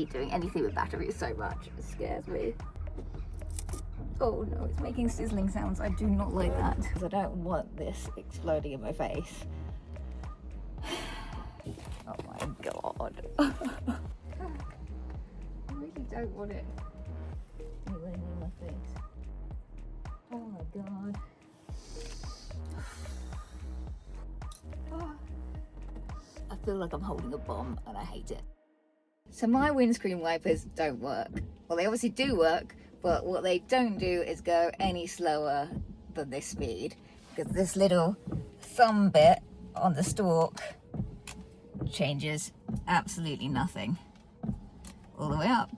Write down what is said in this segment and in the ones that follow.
hate doing anything with batteries so much. It scares me. Oh no, it's making sizzling sounds. I do not like that because I don't want this exploding in my face. Oh my god. I really don't want it anywhere near my face. Oh my god. I feel like I'm holding a bomb and I hate it. So my windscreen wipers don't work. Well, they obviously do work, but what they don't do is go any slower than this speed, because this little thumb bit on the stalk changes absolutely nothing. All the way up,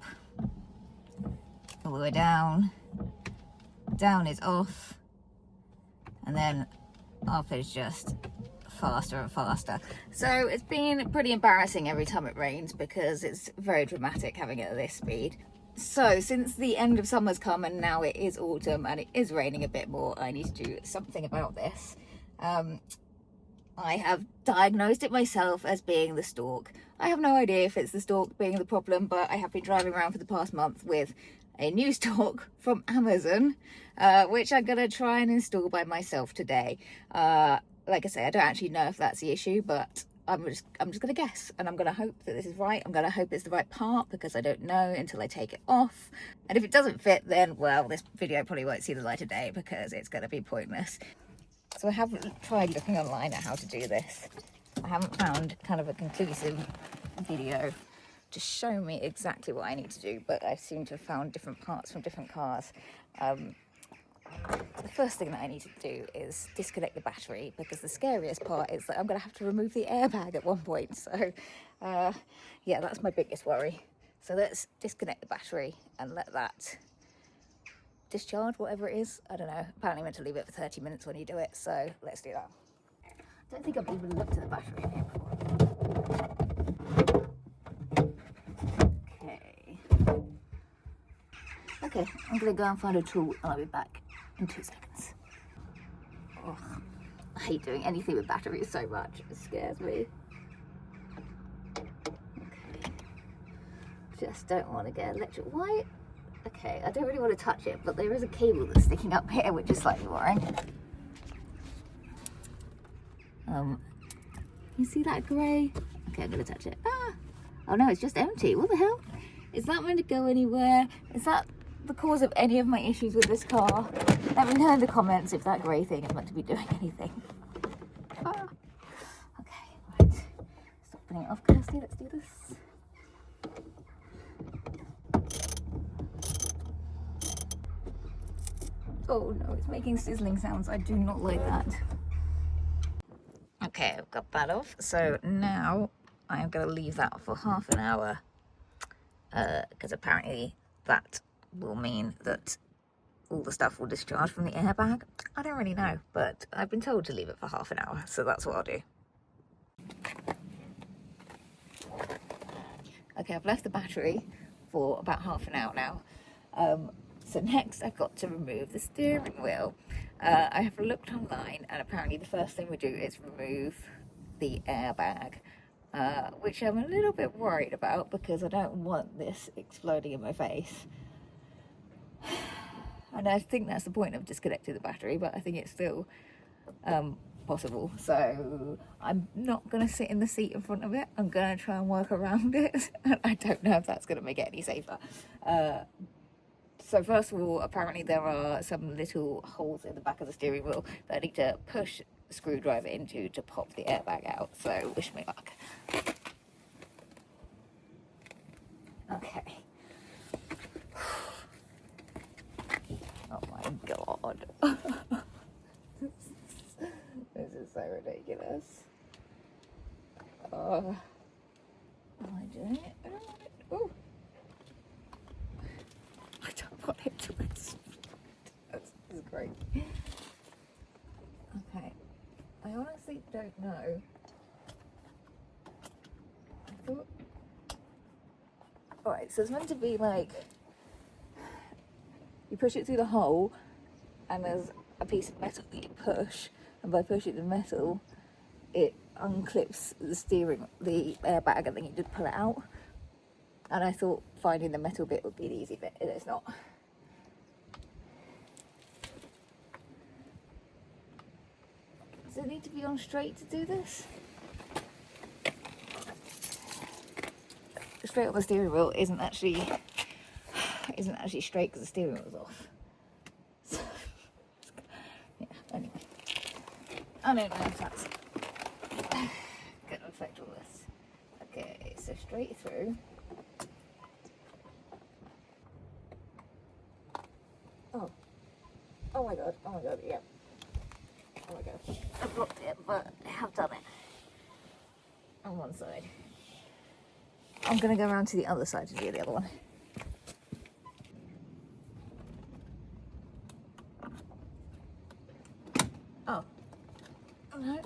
all the way down. Down is off, and then up is just faster and faster. So it's been pretty embarrassing every time it rains because it's very dramatic having it at this speed. So since the end of summer's come and now it is autumn and it is raining a bit more, I need to do something about this. I have diagnosed it myself as being the stalk. I have no idea if it's the stalk being the problem, but I have been driving around for the past month with a new stalk from Amazon, which I'm gonna try and install by myself today. Like I say, I don't actually know if that's the issue, but I'm just gonna guess, and I'm gonna hope that this is right. I'm gonna hope it's the right part, because I don't know until I take it off. And if it doesn't fit, then well, this video probably won't see the light of day because it's gonna be pointless. So I have tried looking online at how to do this. I haven't found kind of a conclusive video to show me exactly what I need to do, but I seem to have found different parts from different cars. The first thing that I need to do is disconnect the battery, because the scariest part is that I'm going to have to remove the airbag at one point. So yeah, that's my biggest worry. So let's disconnect the battery and let that discharge, whatever it is. I don't know, apparently meant to leave it for 30 minutes when you do it, so let's do that. I don't think I've even looked at the battery in here before. Okay, I'm gonna go and find a tool and I'll be back in 2 seconds. Oh, I hate doing anything with batteries so much. It scares me. Okay. Just don't want to get electric. Why? Okay, I don't really want to touch it, but there is a cable that's sticking up here, which is slightly worrying. You see that grey? Okay, I'm gonna touch it. Ah! Oh no, it's just empty. What the hell? Is that meant to go anywhere? Is that the cause of any of my issues with this car? Let me know in the comments if that grey thing is meant to be doing anything. Ah. Okay, right. Stop putting it off, Kirsty. Let's do this. Oh no, it's making sizzling sounds. I do not like that. Okay, I've got that off. So now I am going to leave that for half an hour, because apparently that will mean that all the stuff will discharge from the airbag. I don't really know, but I've been told to leave it for half an hour, so that's what I'll do. Okay, I've left the battery for about half an hour now. So next I've got to remove the steering wheel. I have looked online, and apparently the first thing we do is remove the airbag, which I'm a little bit worried about because I don't want this exploding in my face. And I think that's the point of disconnecting the battery, but I think it's still possible. So I'm not going to sit in the seat in front of it. I'm going to try and work around it. And I don't know if that's going to make it any safer. So first of all, apparently there are some little holes in the back of the steering wheel that I need to push a screwdriver into to pop the airbag out. So wish me luck. Okay. Oh my god. This is so ridiculous. Oh. Am I doing it? I don't want it. Oh. I don't want it to explode. This is great. Okay. I honestly don't know. I thought... Alright, so it's meant to be like... You push it through the hole, and there's a piece of metal that you push, and by pushing the metal, it unclips the airbag, and then you just pull it out. And I thought finding the metal bit would be the easy bit, and it's not. Does it need to be on straight to do this? Straight on the steering wheel isn't actually straight because the steering wheel's off. So, yeah, anyway. I don't know if that's going to affect all this. Okay, so straight through. Oh my god, yeah. Oh my god. I've blocked it, but I have done it. On one side. I'm going to go around to the other side to do the other one. Oh. Oh no.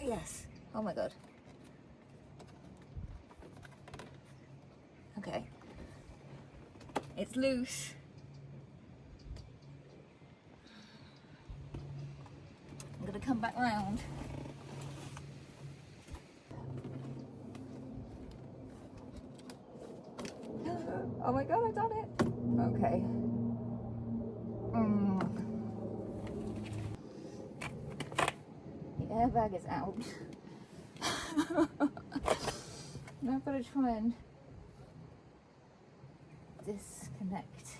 Yes. Oh my god. Okay. It's loose. I'm going to come back round. Oh my god, I've done it. Okay. The airbag is out. Now I've got to try and disconnect.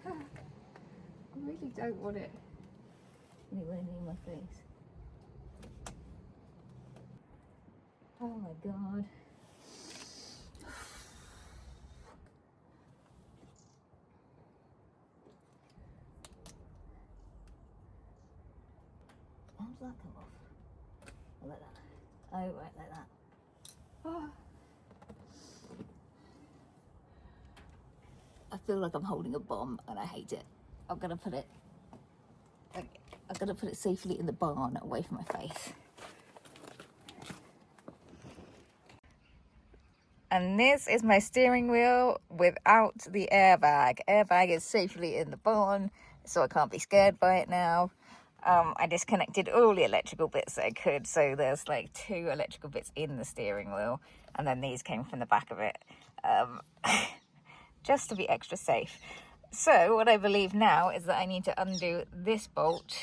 I really don't want it anywhere near my face. Oh my god. How does that come off? Oh, like that. Oh, right, like that. Oh. I feel like I'm holding a bomb and I hate it. I'm gonna put it safely in the barn away from my face. And this is my steering wheel without the airbag. Airbag is safely in the barn, so I can't be scared by it now. I disconnected all the electrical bits that I could, so there's like 2 electrical bits in the steering wheel, and then these came from the back of it, just to be extra safe. So what I believe now is that I need to undo this bolt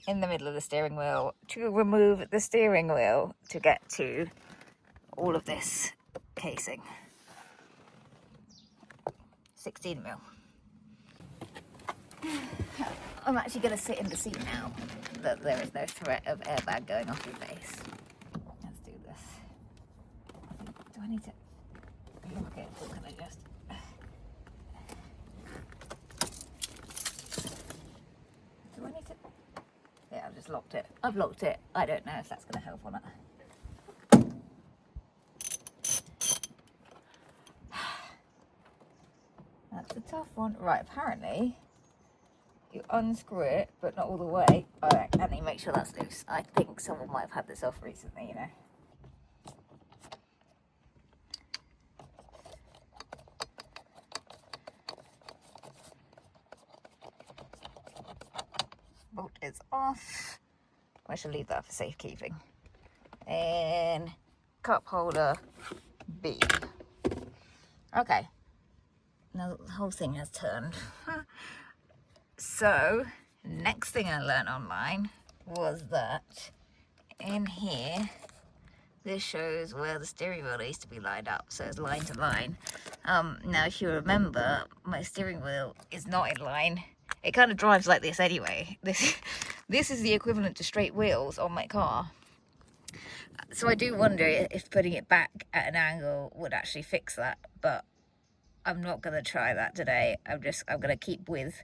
in the middle of the steering wheel to remove the steering wheel to get to all of this casing. 16mm. I'm actually going to sit in the seat now that there is no threat of airbag going off your face. Let's do this. Do I need to lock it or can I just... Do I need to... Yeah, I've just locked it. I've locked it. I don't know if that's going to help or not. That's a tough one. Right, apparently you unscrew it, but not all the way. Alright, and then make sure that's loose. I think someone might have had this off recently, you know. Bolt is off. I should leave that for safekeeping. And cup holder B. Okay. Now the whole thing has turned. So, next thing I learned online was that in here, this shows where the steering wheel needs to be lined up, so it's line to line. Now if you remember, my steering wheel is not in line. It kind of drives like this anyway. This is the equivalent to straight wheels on my car. So I do wonder if putting it back at an angle would actually fix that, but I'm not going to try that today. I'm going to keep with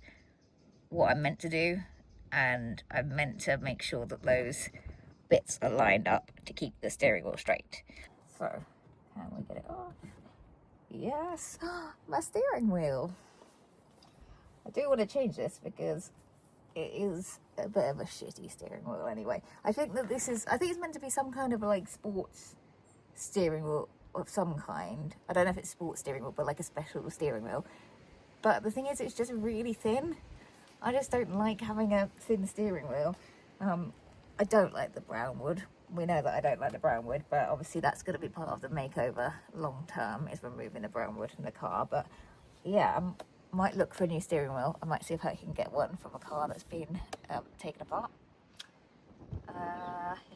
what I'm meant to do, and I'm meant to make sure that those bits are lined up to keep the steering wheel straight. So, can we get it off? Yes, my steering wheel. I do want to change this because it is a bit of a shitty steering wheel anyway. I think that it's meant to be some kind of like sports steering wheel of some kind. I don't know if it's sports steering wheel, but like a special steering wheel. But the thing is, it's just really thin. I just don't like having a thin steering wheel. I don't like the brown wood. we know that I don't like the brown wood, but obviously that's going to be part of the makeover long term, is removing the brown wood from the car. But yeah, I might look for a new steering wheel. I might see if I can get one from a car that's been taken apart.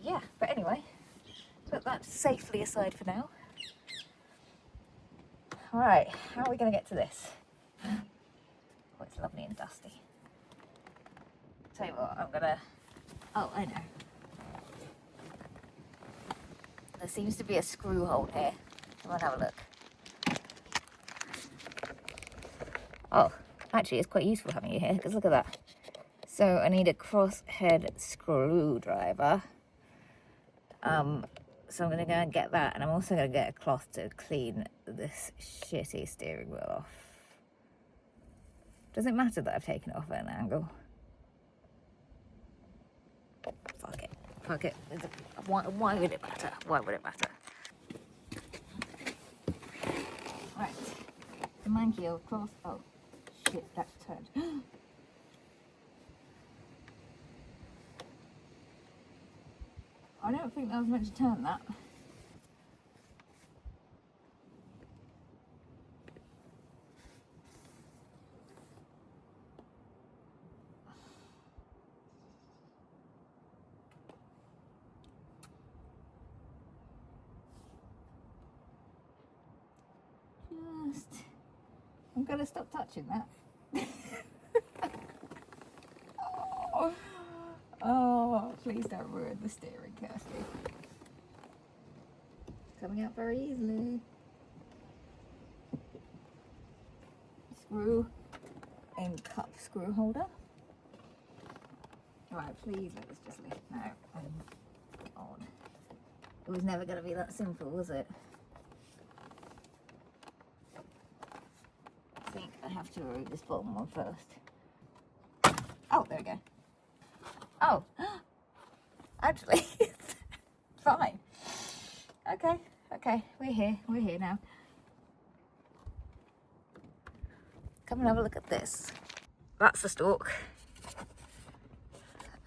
Yeah, but anyway, put that safely aside for now. All right, how are we going to get to this? Oh, it's lovely and dusty. Tell you what, I'm gonna, oh, I know. There seems to be a screw hole here. Come on, have a look. Oh, actually it's quite useful having you here, because look at that. So I need a crosshead screwdriver. So I'm gonna go and get that, and I'm also gonna get a cloth to clean this shitty steering wheel off. Does it matter that I've taken it off at an angle? Fuck it. Fuck it. Why would it matter? Why would it matter? Right. The monkey of course. Oh, shit, that's turned. I don't think I was meant to turn that. I'm gonna stop touching that. Oh, please don't ruin the steering, Kirsty. Coming out very easily. Screw in cup screw holder. Right, please let us just lift now. Oh God. It was never gonna be that simple, was it? I think I have to remove this bottom one first. Oh, there we go. Oh, actually, fine. Okay, we're here now. Come and have a look at this. That's the stalk.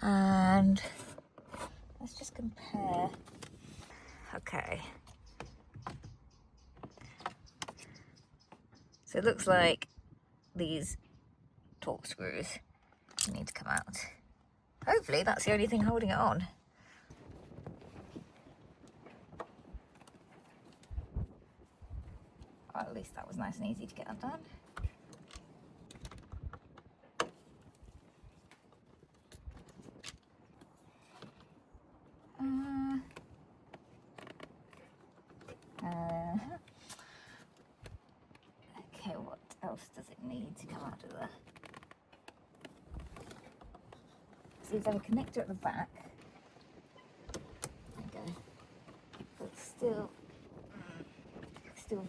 And let's just compare. Okay. So it looks like these torque screws need to come out. Hopefully that's the only thing holding it on. Well, at least that was nice and easy to get undone. Okay, what else does it need to come out of there? So there's a connector at the back. There we go. But still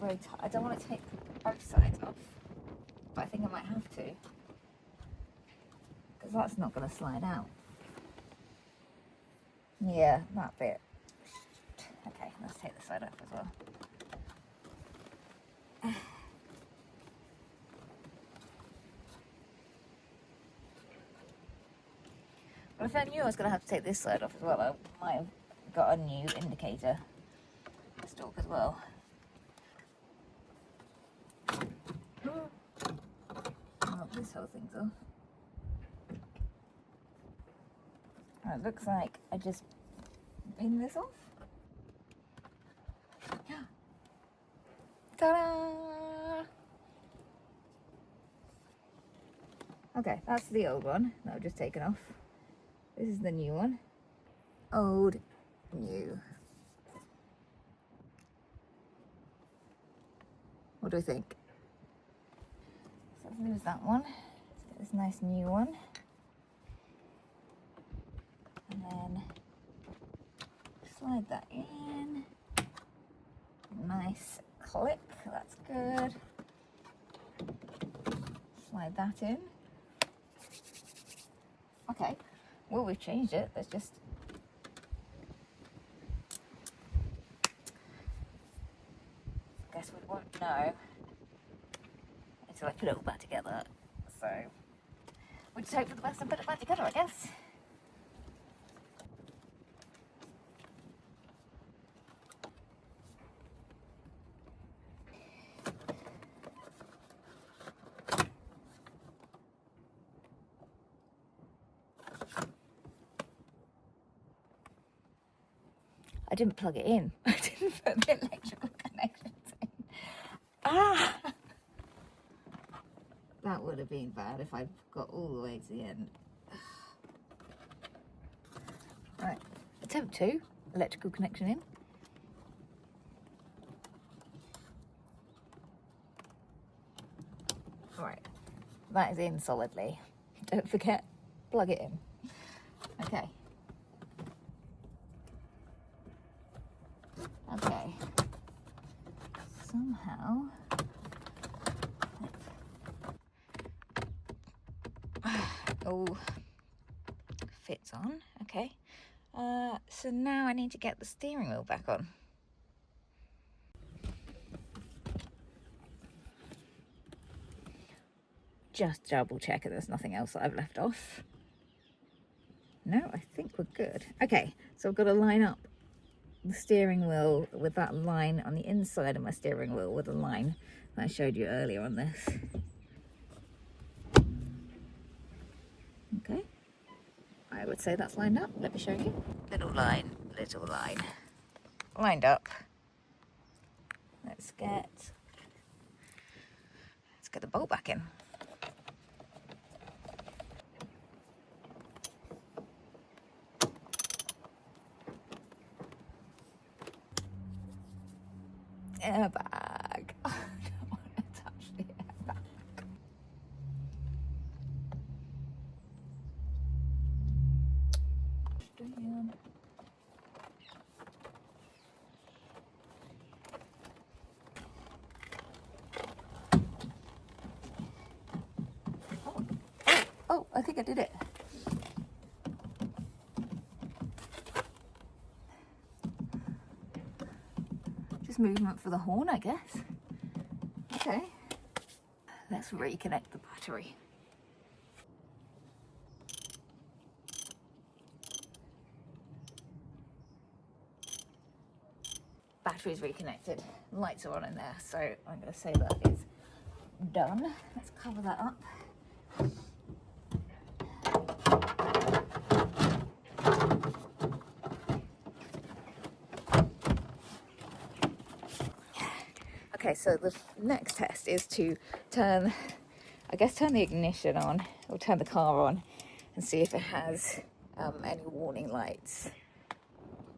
very tight. I don't want to take both sides off, but I think I might have to, because that's not going to slide out. Yeah, that bit. Okay, let's take this side off as well. But if I knew I was going to have to take this side off as well, I might have got a new indicator stalk as well. Oh, this whole thing's off. Oh, it looks like I just pin this off. Ta-da! Okay, that's the old one that I've just taken off. This is the new one. Old, new. What do we think? So let's lose that one. Let's get this nice new one. And then slide that in. Nice clip, that's good. Slide that in. Okay. Well, we've changed it. Let's just... guess we won't know until I put it all back together. So, we'll just hope for the best and put it back together, I guess. didn't plug it in. I didn't put the electrical connections in. Ah! That would have been bad if I got all the way to the end. Right, attempt 2, electrical connection in. Right, that is in solidly. Don't forget, plug it in. Okay. Okay. Somehow. Oh, fits on. Okay. So now I need to get the steering wheel back on. Just double check that there's nothing else that I've left off. No, I think we're good. Okay, so I've got to line up the steering wheel with that line on the inside of my steering wheel with the line that I showed you earlier on this. Okay, I would say that's lined up. Let me show you. Little line, lined up. Let's get the bolt back in. Airbag. I don't want to touch the airbag. Damn. Oh, I think I did it. Just movement for the horn, I guess. Okay. Let's reconnect the battery. Battery's reconnected. Lights are on in there, so I'm going to say that is done. Let's cover that up. Okay, so the next test is to turn the ignition on, or turn the car on, and see if it has any warning lights,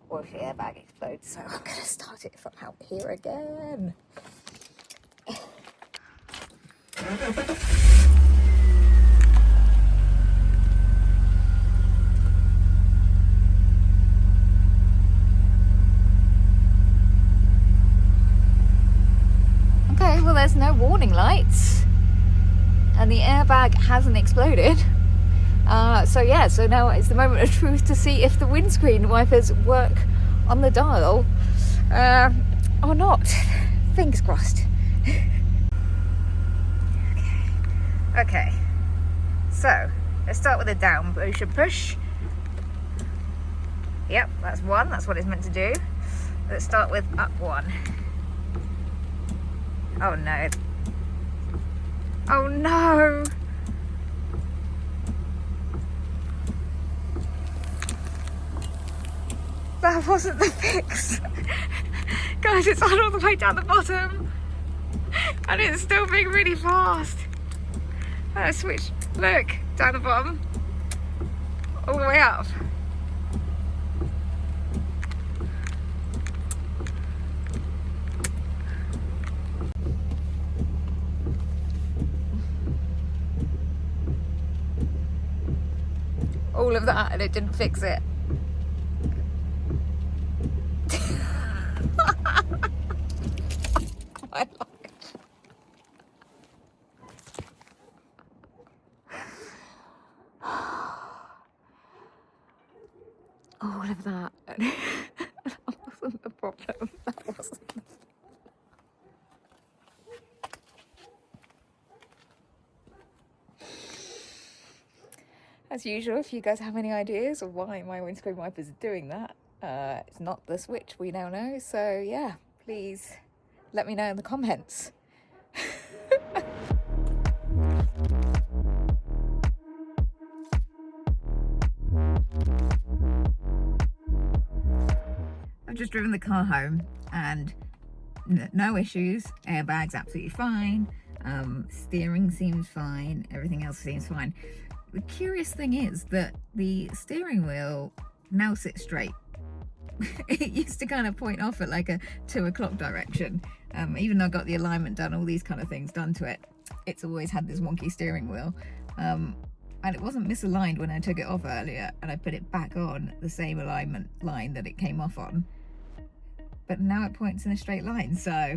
or if the airbag explodes. So I'm going to start it from out here again. Okay, well there's no warning lights and the airbag hasn't exploded. So now it's the moment of truth to see if the windscreen wipers work on the dial or not. Fingers crossed. Okay, so let's start with a down motion push. Yep, that's one, that's what it's meant to do. Let's start with up one. Oh no. Oh no! That wasn't the fix. Guys, it's on all the way down the bottom. And it's still being really fast. Let's switch, look, down the bottom. All the way up. All of that and it didn't fix it. My life. All of that. That wasn't the problem. That wasn't the As usual, if you guys have any ideas of why my windscreen wipers are doing that, it's not the switch, we now know. So yeah, please let me know in the comments. I've just driven the car home and no issues. Airbag's absolutely fine. Steering seems fine. Everything else seems fine. The curious thing is that the steering wheel now sits straight. It used to kind of point off at like a 2 o'clock direction. Even though I got the alignment done, all these kind of things done to it, it's always had this wonky steering wheel. And it wasn't misaligned when I took it off earlier and I put it back on the same alignment line that it came off on. But now it points in a straight line, so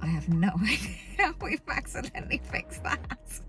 I have no idea how we've accidentally fixed that.